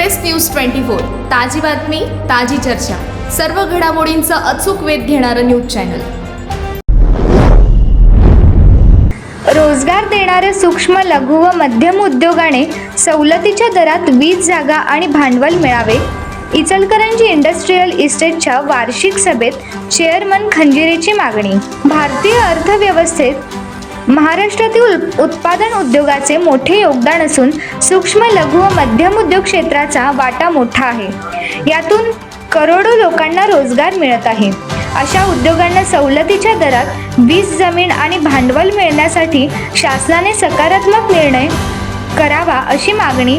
Express news 24 ताजी बातमी ताजी चर्चा सर्व घडामोडींचा अचूक वेध घेणारं न्यूज चॅनल। रोजगार देणाऱ्या सूक्ष्म लघु व मध्यम उद्योगाने सवलतीच्या दरात 20 जागा आणि भांडवल मिळावे। इचलकरंजी इंडस्ट्रियल इस्टेटच्या वार्षिक सभेत चेअरमन खंजिरेची मागणी। भारतीय अर्थव्यवस्थेत महाराष्ट्रातील उत्पादन उद्योगाचे मोठे योगदान असून सूक्ष्म लघु व मध्यम उद्योग क्षेत्राचा वाटा मोठा आहे। यातून करोडो लोकांना रोजगार मिळत आहे। अशा उद्योगांना सवलतीच्या दरात 20 जमीन आणि भांडवल मिळण्यासाठी शासनाने सकारात्मक निर्णय करावा अशी मागणी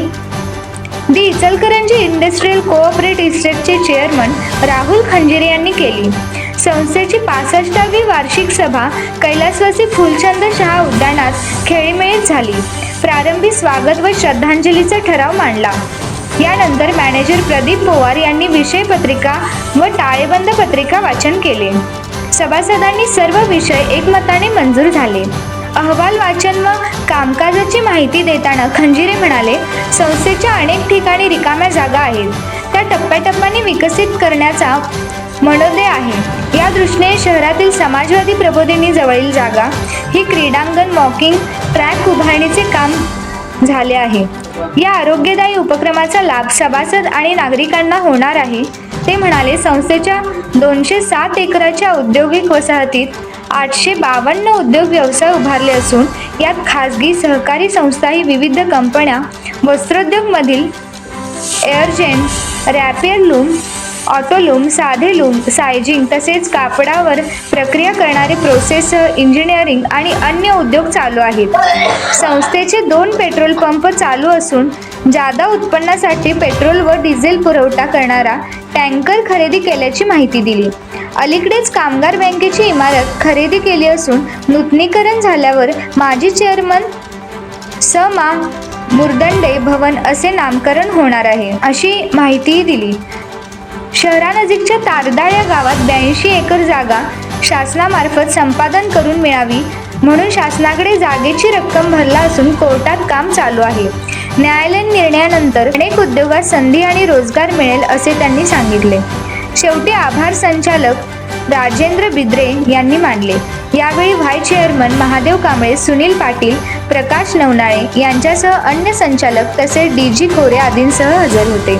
दी इचलकरंजी इंडस्ट्रियल कोऑपरेटिव्ह इस्टेटचे चेअरमन राहुल खंजिरे यांनी केली। संस्थेची 65वी वार्षिक सभा कैलासवासी फुलचंद शाह उद्यानात खेळीमेळीत झाली। प्रारंभी स्वागत व श्रद्धांजलीचा ठराव मांडला। यानंतर मॅनेजर प्रदीप पवार यांनी विषय पत्रिका व ताळेबंद पत्रिका वाचन केले। सभासदांनी सर्व विषय एकमताने मंजूर झाले। अहवाल वाचन व कामकाजाची माहिती देताना खंजिरे म्हणाले, संस्थेच्या अनेक ठिकाणी रिकाम्या जागा आहेत, त्या टप्प्याटप्प्याने विकसित करण्याचा मनोदय आहे। या दृष्टीने शहरातील समाजवादी प्रबोधिनी जवळील जागा ही क्रीडांगण वॉकिंग ट्रॅक उभारणीचे काम झाले आहे। या आरोग्यदायी उपक्रमाचा लाभ सभासद आणि नागरिकांना होणार आहे। ते म्हणाले, संस्थेच्या 207 एकराच्या औद्योगिक वसाहतीत 852 उद्योग व्यवसाय उभारले असून यात खासगी सहकारी संस्थाही विविध कंपन्या वस्त्रोद्योगमधील एअरजेन, रॅपियर लूम, ऑटोलूम, साधे लूम, सायझिंग तसेच कापडावर प्रक्रिया करणारे प्रोसेस इंजिनिअरिंग आणि अन्य उद्योग चालू आहेत। संस्थेचे 2 पेट्रोल पंप चालू असून जादा उत्पन्नासाठी पेट्रोल व डिझेल पुरवठा करणारा टँकर खरेदी केल्याची माहिती दिली। अलीकडेच कामगार बँकेची इमारत खरेदी केली असून नूतनीकरण झाल्यावर माजी चेअरमन मा मुर्दंडे भवन असे नामकरण होणार आहे अशी माहितीही दिली। शहरानजीकच्या तारदाळ या गावात 82 एकर जागा शासनामार्फत संपादन करून मिळावी म्हणून शासनाकडे जागेची रक्कम भरला असून कोर्टात काम चालू आहे। न्यायालयीन निर्णयानंतर अनेक उद्योगात संधी आणि रोजगार मिळेल असे त्यांनी सांगितले। शेवटी आभार संचालक राजेंद्र बिद्रे यांनी मानले। यावेळी व्हाईस चेअरमन महादेव कांबळे, सुनील पाटील, प्रकाश नवनाळे यांच्यासह अन्य संचालक तसेच DG खोरे आदींसह हजर होते।